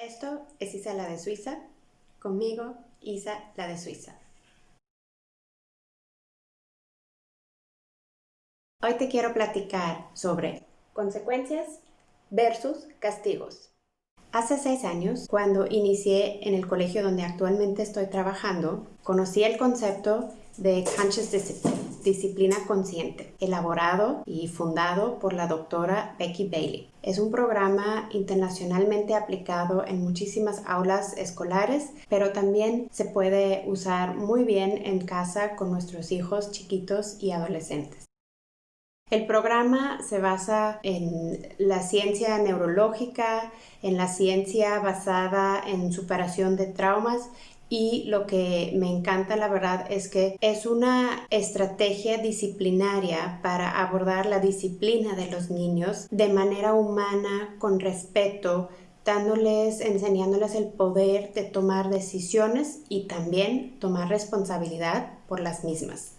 Esto es Isa la de Suiza, conmigo Isa la de Suiza. Hoy te quiero platicar sobre consecuencias versus castigos. Hace 6 años, cuando inicié en el colegio donde actualmente estoy trabajando, conocí el concepto de Conscious Discipline, disciplina consciente, elaborado y fundado por la doctora Becky Bailey. Es un programa internacionalmente aplicado en muchísimas aulas escolares, pero también se puede usar muy bien en casa con nuestros hijos chiquitos y adolescentes. El programa se basa en la ciencia neurológica, en la ciencia basada en superación de traumas y lo que me encanta, la verdad, es que es una estrategia disciplinaria para abordar la disciplina de los niños de manera humana, con respeto, enseñándoles el poder de tomar decisiones y también tomar responsabilidad por las mismas.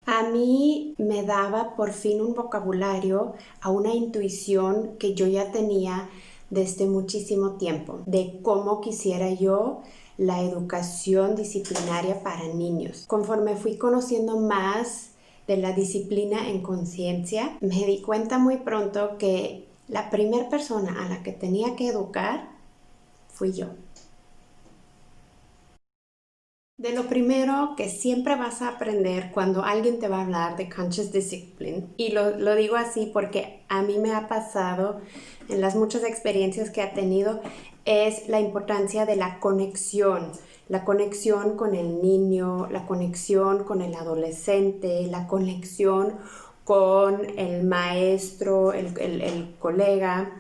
A mí me daba por fin un vocabulario a una intuición que yo ya tenía desde muchísimo tiempo, de cómo quisiera yo la educación disciplinaria para niños. Conforme fui conociendo más de la disciplina en conciencia, me di cuenta muy pronto que la primera persona a la que tenía que educar fui yo. De lo primero que siempre vas a aprender cuando alguien te va a hablar de Conscious Discipline, y lo digo así porque a mí me ha pasado en las muchas experiencias que ha tenido, es la importancia de la conexión con el niño, la conexión con el adolescente, la conexión con el maestro, el colega.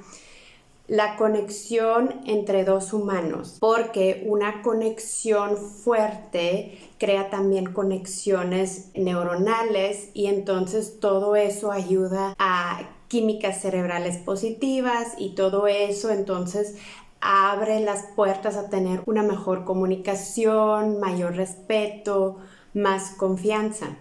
La conexión entre dos humanos, porque una conexión fuerte crea también conexiones neuronales y entonces todo eso ayuda a químicas cerebrales positivas y todo eso entonces abre las puertas a tener una mejor comunicación, mayor respeto, más confianza.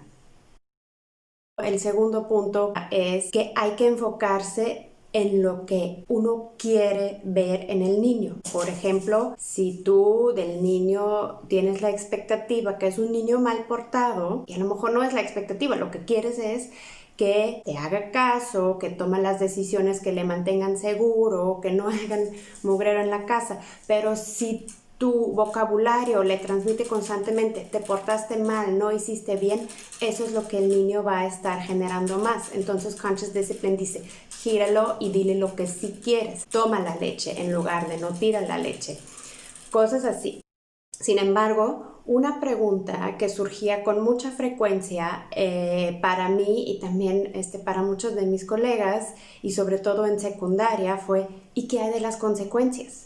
El segundo punto es que hay que enfocarse en lo que uno quiere ver en el niño. Por ejemplo, si tú del niño tienes la expectativa que es un niño mal portado, y a lo mejor no es la expectativa, lo que quieres es que te haga caso, que tome las decisiones que le mantengan seguro, que no hagan mugrero en la casa, pero si tu vocabulario le transmite constantemente, te portaste mal, no hiciste bien, eso es lo que el niño va a estar generando más. Entonces Conscious Discipline dice, gíralo y dile lo que sí quieres. Toma la leche en lugar de no tira la leche. Cosas así. Sin embargo, una pregunta que surgía con mucha frecuencia para mí y también para muchos de mis colegas, y sobre todo en secundaria, fue ¿y qué hay de las consecuencias?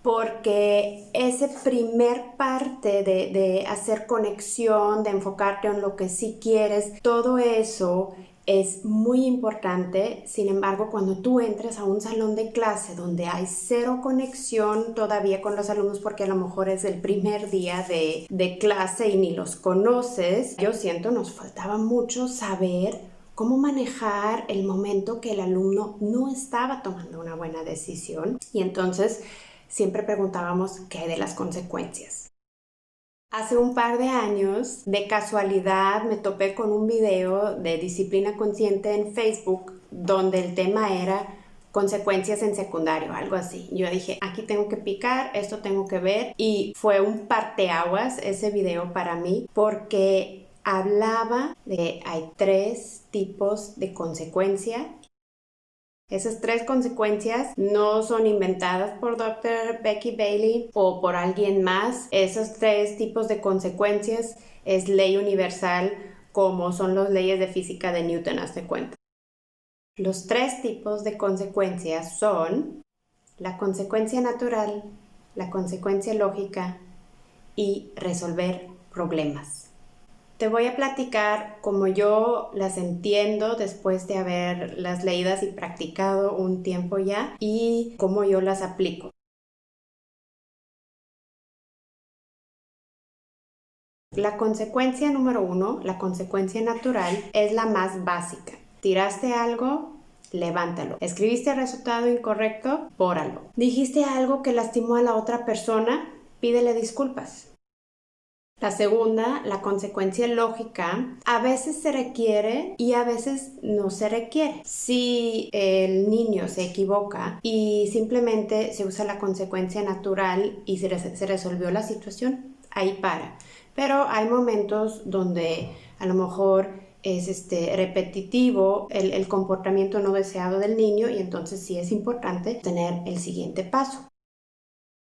Porque ese primer parte de hacer conexión, de enfocarte en lo que sí quieres, todo eso es muy importante. Sin embargo, cuando tú entras a un salón de clase donde hay cero conexión todavía con los alumnos, porque a lo mejor es el primer día de clase y ni los conoces, yo siento nos faltaba mucho saber cómo manejar el momento que el alumno no estaba tomando una buena decisión. Y entonces siempre preguntábamos qué hay de las consecuencias. Hace un par de años, de casualidad, me topé con un video de disciplina consciente en Facebook donde el tema era consecuencias en secundario, algo así. Yo dije, aquí tengo que picar, esto tengo que ver, y fue un parteaguas ese video para mí porque hablaba de hay 3 tipos de consecuencia. Esas 3 consecuencias no son inventadas por Dr. Becky Bailey o por alguien más. Esos 3 tipos de consecuencias es ley universal, como son las leyes de física de Newton, hazte cuenta. Los 3 tipos de consecuencias son la consecuencia natural, la consecuencia lógica y resolver problemas. Te voy a platicar como yo las entiendo después de haberlas leídas y practicado un tiempo ya y cómo yo las aplico. La consecuencia número 1, la consecuencia natural, es la más básica. Tiraste algo, levántalo. ¿Escribiste el resultado incorrecto? Bórralo. ¿Dijiste algo que lastimó a la otra persona? Pídele disculpas. La segunda, la consecuencia lógica, a veces se requiere y a veces no se requiere. Si el niño se equivoca y simplemente se usa la consecuencia natural y se resolvió la situación, ahí para. Pero hay momentos donde a lo mejor es repetitivo el comportamiento no deseado del niño y entonces sí es importante tener el siguiente paso.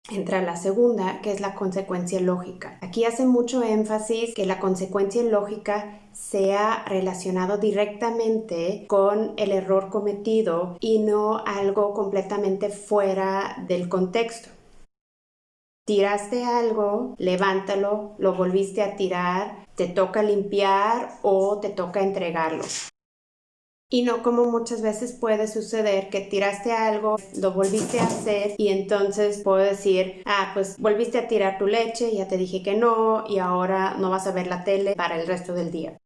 Entra la segunda, que es la consecuencia lógica. Aquí hace mucho énfasis que la consecuencia lógica sea relacionado directamente con el error cometido y no algo completamente fuera del contexto. Tiraste algo, levántalo, lo volviste a tirar, te toca limpiar o te toca entregarlo. Y no como muchas veces puede suceder que tiraste algo, lo volviste a hacer y entonces puedo decir, pues volviste a tirar tu leche, ya te dije que no y ahora no vas a ver la tele para el resto del día.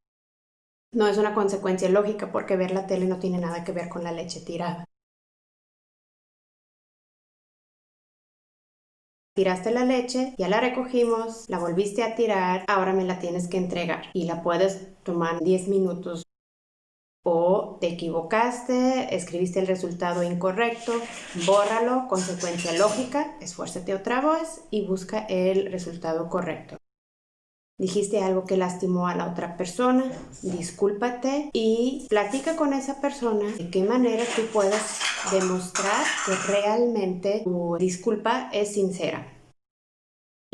No es una consecuencia lógica porque ver la tele no tiene nada que ver con la leche tirada. Tiraste la leche, ya la recogimos, la volviste a tirar, ahora me la tienes que entregar y la puedes tomar 10 minutos. O te equivocaste, escribiste el resultado incorrecto, bórralo, consecuencia lógica, esfuérzate otra vez y busca el resultado correcto. Dijiste algo que lastimó a la otra persona, discúlpate y platica con esa persona de qué manera tú puedes demostrar que realmente tu disculpa es sincera.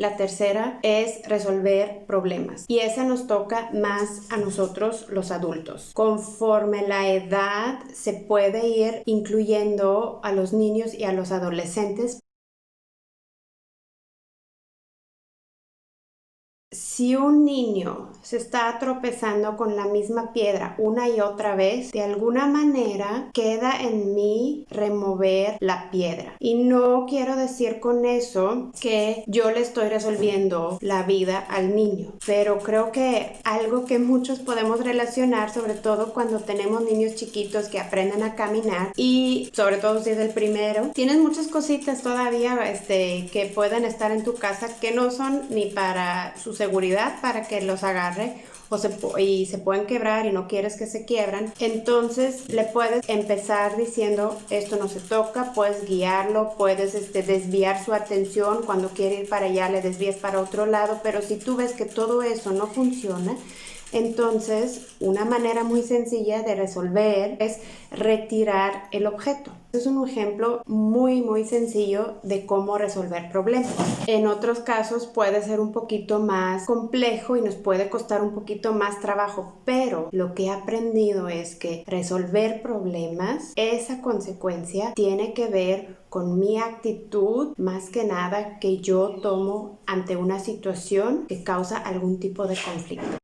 La tercera es resolver problemas y esa nos toca más a nosotros los adultos. Conforme la edad se puede ir incluyendo a los niños y a los adolescentes. Si un niño se está tropezando con la misma piedra una y otra vez, de alguna manera queda en mí remover la piedra. Y no quiero decir con eso que yo le estoy resolviendo la vida al niño, pero creo que algo que muchos podemos relacionar, sobre todo cuando tenemos niños chiquitos que aprenden a caminar y sobre todo si es el primero, tienes muchas cositas todavía que pueden estar en tu casa que no son ni para sus seguridad para que los agarre y se pueden quebrar y no quieres que se quiebran, entonces le puedes empezar diciendo esto no se toca, puedes guiarlo, puedes desviar su atención, cuando quiere ir para allá le desvías para otro lado, pero si tú ves que todo eso no funciona, entonces una manera muy sencilla de resolver es retirar el objeto. Es un ejemplo muy sencillo de cómo resolver problemas. En otros casos puede ser un poquito más complejo y nos puede costar un poquito más trabajo, pero lo que he aprendido es que resolver problemas, esa consecuencia tiene que ver con mi actitud más que nada que yo tomo ante una situación que causa algún tipo de conflicto.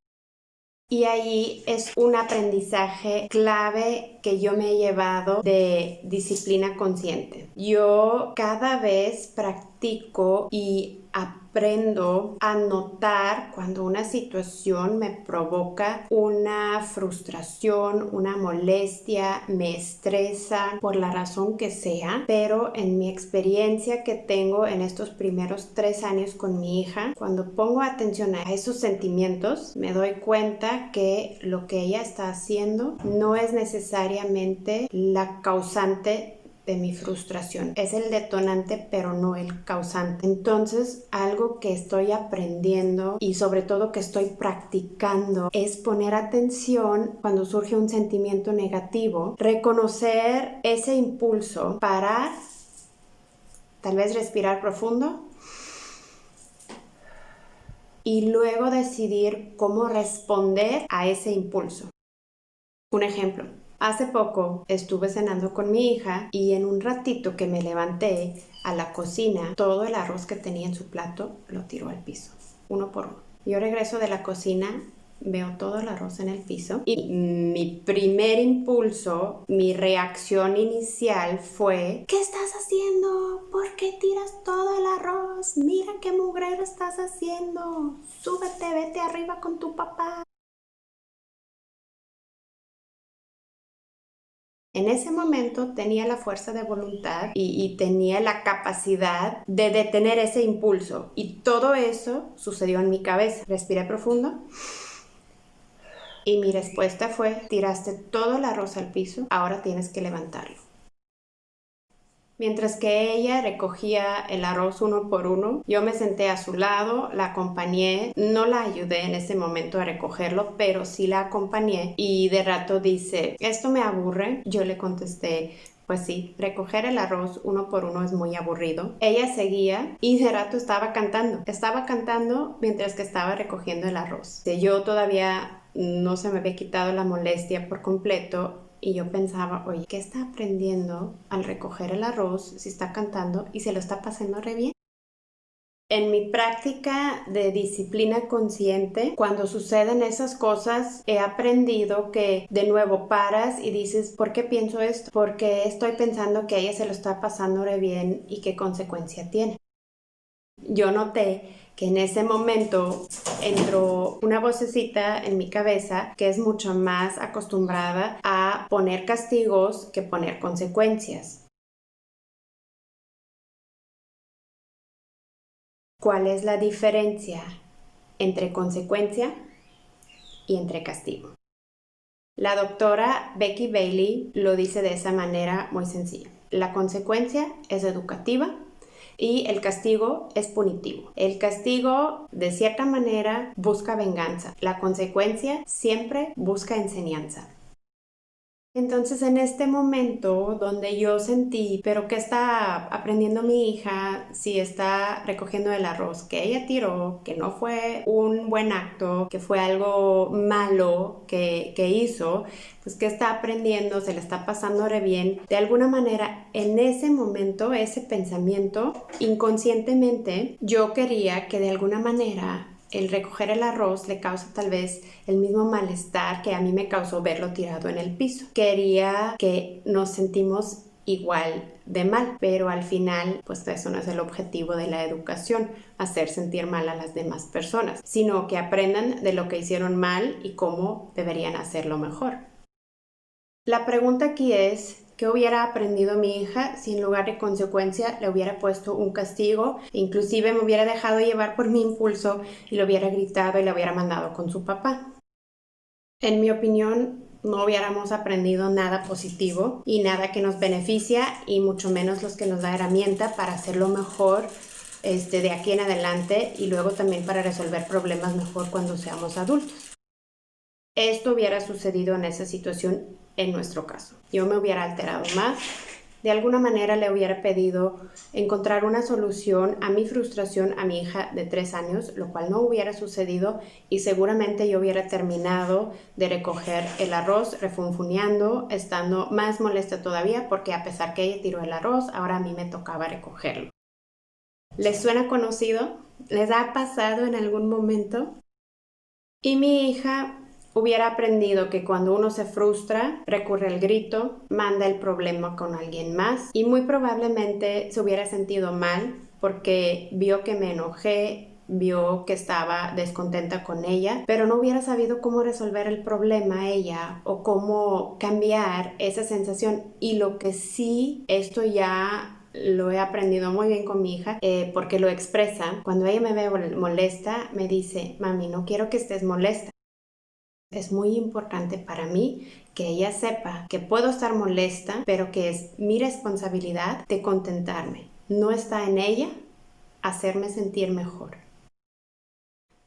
Y ahí es un aprendizaje clave que yo me he llevado de disciplina consciente. Yo cada vez practico y aprendo a notar cuando una situación me provoca una frustración, una molestia, me estresa por la razón que sea, pero en mi experiencia que tengo en estos primeros 3 años con mi hija, cuando pongo atención a esos sentimientos, me doy cuenta que lo que ella está haciendo no es necesariamente la causante de mi frustración. Es el detonante, pero no el causante. Entonces, algo que estoy aprendiendo y sobre todo que estoy practicando es poner atención cuando surge un sentimiento negativo, reconocer ese impulso, parar, tal vez respirar profundo y luego decidir cómo responder a ese impulso. Un ejemplo. Hace poco estuve cenando con mi hija y en un ratito que me levanté a la cocina, todo el arroz que tenía en su plato lo tiró al piso, uno por uno. Yo regreso de la cocina, veo todo el arroz en el piso y mi primer impulso, mi reacción inicial fue: ¿qué estás haciendo? ¿Por qué tiras todo el arroz? Mira qué mugrero estás haciendo. Súbete, vete arriba con tu papá. En ese momento tenía la fuerza de voluntad y tenía la capacidad de detener ese impulso. Y todo eso sucedió en mi cabeza. Respiré profundo. Y mi respuesta fue, tiraste todo el arroz al piso, ahora tienes que levantarlo. Mientras que ella recogía el arroz uno por uno, yo me senté a su lado, la acompañé, no la ayudé en ese momento a recogerlo, pero sí la acompañé y de rato dice, esto me aburre. Yo le contesté, pues sí, recoger el arroz uno por uno es muy aburrido. Ella seguía y de rato estaba cantando mientras que estaba recogiendo el arroz. Yo todavía no se me había quitado la molestia por completo. Y yo pensaba, oye, ¿qué está aprendiendo al recoger el arroz si está cantando y se lo está pasando re bien? En mi práctica de disciplina consciente, cuando suceden esas cosas, he aprendido que de nuevo paras y dices, ¿por qué pienso esto? ¿Por qué estoy pensando que a ella se lo está pasando re bien y qué consecuencia tiene? Yo noté que en ese momento entró una vocecita en mi cabeza que es mucho más acostumbrada a poner castigos que poner consecuencias. ¿Cuál es la diferencia entre consecuencia y entre castigo? La doctora Becky Bailey lo dice de esa manera muy sencilla. La consecuencia es educativa y el castigo es punitivo. El castigo, de cierta manera, busca venganza. La consecuencia siempre busca enseñanza. Entonces, en este momento donde yo sentí, pero ¿qué está aprendiendo mi hija si está recogiendo el arroz que ella tiró, que no fue un buen acto, que fue algo malo que hizo? Pues ¿qué está aprendiendo? Se le está pasando re bien. De alguna manera, en ese momento, ese pensamiento, inconscientemente, yo quería que de alguna manera el recoger el arroz le causa tal vez el mismo malestar que a mí me causó verlo tirado en el piso. Quería que nos sentimos igual de mal, pero al final pues eso no es el objetivo de la educación, hacer sentir mal a las demás personas, sino que aprendan de lo que hicieron mal y cómo deberían hacerlo mejor. La pregunta aquí es, ¿qué hubiera aprendido mi hija si en lugar de consecuencia le hubiera puesto un castigo? Inclusive me hubiera dejado llevar por mi impulso y le hubiera gritado y le hubiera mandado con su papá. En mi opinión, no hubiéramos aprendido nada positivo y nada que nos beneficia y mucho menos los que nos da herramienta para hacerlo mejor de aquí en adelante y luego también para resolver problemas mejor cuando seamos adultos. Esto hubiera sucedido en esa situación en nuestro caso. Yo me hubiera alterado más, de alguna manera le hubiera pedido encontrar una solución a mi frustración a mi hija de 3 años, lo cual no hubiera sucedido y seguramente yo hubiera terminado de recoger el arroz refunfuneando, estando más molesta todavía porque a pesar que ella tiró el arroz, ahora a mí me tocaba recogerlo. ¿Les suena conocido? ¿Les ha pasado en algún momento? Y mi hija hubiera aprendido que cuando uno se frustra, recurre al grito, manda el problema con alguien más y muy probablemente se hubiera sentido mal porque vio que me enojé, vio que estaba descontenta con ella, pero no hubiera sabido cómo resolver el problema ella o cómo cambiar esa sensación. Y lo que sí, esto ya lo he aprendido muy bien con mi hija porque lo expresa. Cuando ella me ve molesta, me dice, mami, no quiero que estés molesta. Es muy importante para mí que ella sepa que puedo estar molesta, pero que es mi responsabilidad de contentarme. No está en ella hacerme sentir mejor.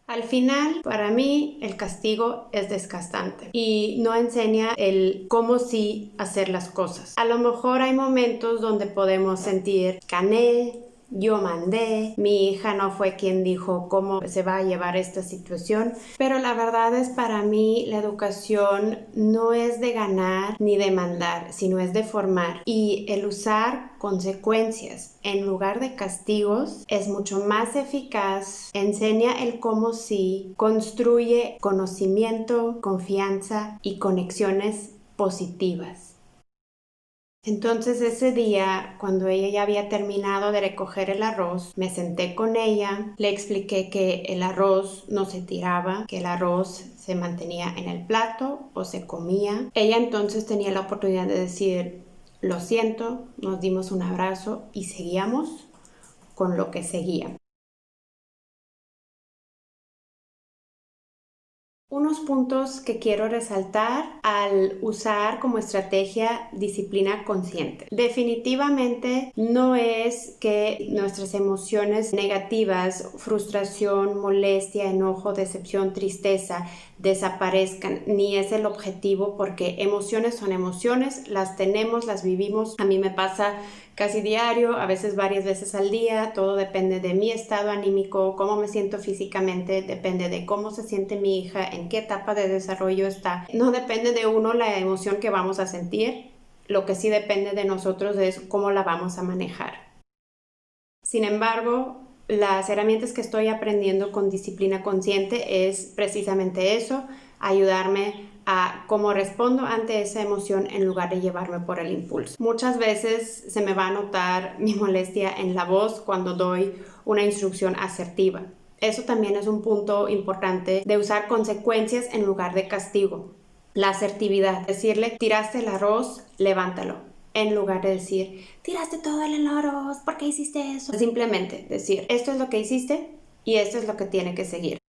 Al final, para mí, el castigo es desgastante y no enseña el cómo sí hacer las cosas. A lo mejor hay momentos donde podemos sentir gané, yo mandé, mi hija no fue quien dijo cómo se va a llevar esta situación, pero la verdad es para mí la educación no es de ganar ni de mandar, sino es de formar y el usar consecuencias en lugar de castigos es mucho más eficaz, enseña el cómo sí, construye conocimiento, confianza y conexiones positivas. Entonces ese día, cuando ella ya había terminado de recoger el arroz, me senté con ella, le expliqué que el arroz no se tiraba, que el arroz se mantenía en el plato o se comía. Ella entonces tenía la oportunidad de decir, lo siento, nos dimos un abrazo y seguíamos con lo que seguía. Unos puntos que quiero resaltar al usar como estrategia disciplina consciente. Definitivamente no es que nuestras emociones negativas, frustración, molestia, enojo, decepción, tristeza, desaparezcan, ni es el objetivo, porque emociones son emociones, las tenemos, las vivimos. A mí me pasa casi diario, a veces varias veces al día, todo depende de mi estado anímico, cómo me siento físicamente, depende de cómo se siente mi hija, en qué etapa de desarrollo está. No depende de uno la emoción que vamos a sentir, lo que sí depende de nosotros es cómo la vamos a manejar. Sin embargo, las herramientas que estoy aprendiendo con disciplina consciente es precisamente eso, ayudarme a cómo respondo ante esa emoción en lugar de llevarme por el impulso. Muchas veces se me va a notar mi molestia en la voz cuando doy una instrucción asertiva. Eso también es un punto importante de usar consecuencias en lugar de castigo. La asertividad, decirle, tiraste el arroz, levántalo, en lugar de decir, tiraste todo el arroz, ¿por qué hiciste eso? Simplemente decir, esto es lo que hiciste y esto es lo que tiene que seguir.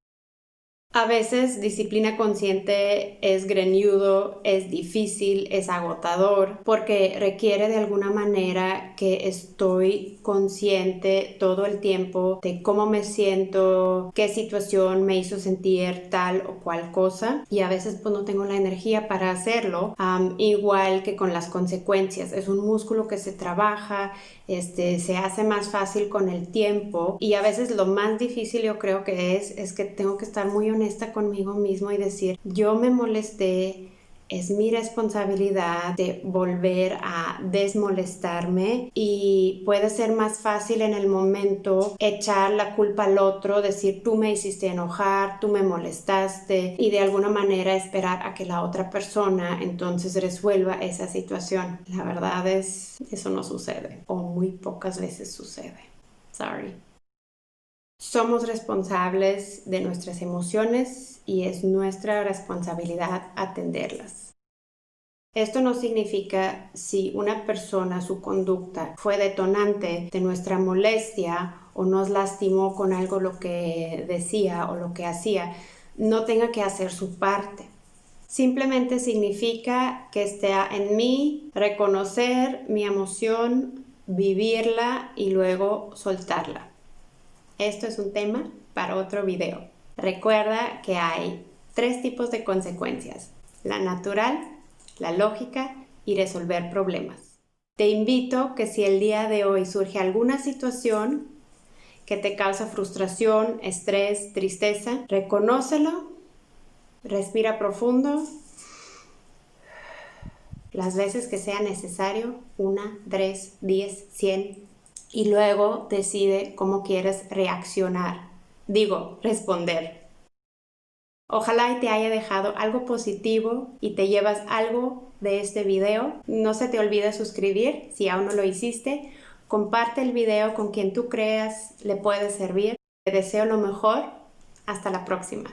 A veces disciplina consciente es greñudo, es difícil, es agotador, porque requiere de alguna manera que estoy consciente todo el tiempo de cómo me siento, qué situación me hizo sentir tal o cual cosa, y a veces pues no tengo la energía para hacerlo, igual que con las consecuencias. Es un músculo que se trabaja, se hace más fácil con el tiempo, y a veces lo más difícil yo creo que es que tengo que estar muy honesta conmigo mismo y decir, yo me molesté, es mi responsabilidad de volver a desmolestarme, y puede ser más fácil en el momento echar la culpa al otro, decir tú me hiciste enojar, tú me molestaste, y de alguna manera esperar a que la otra persona entonces resuelva esa situación. La verdad es, eso no sucede, o muy pocas veces sucede. Sorry. Somos responsables de nuestras emociones y es nuestra responsabilidad atenderlas. Esto no significa si una persona, su conducta fue detonante de nuestra molestia o nos lastimó con algo lo que decía o lo que hacía, no tenga que hacer su parte. Simplemente significa que esté en mí reconocer mi emoción, vivirla y luego soltarla. Esto es un tema para otro video. Recuerda que hay 3 tipos de consecuencias: la natural, la lógica y resolver problemas. Te invito que si el día de hoy surge alguna situación que te causa frustración, estrés, tristeza, reconócelo, respira profundo, las veces que sea necesario, 1, 3, 10, 100, y luego decide cómo quieres reaccionar. Responder. Ojalá y te haya dejado algo positivo y te llevas algo de este video. No se te olvide suscribir si aún no lo hiciste. Comparte el video con quien tú creas le puede servir. Te deseo lo mejor. Hasta la próxima.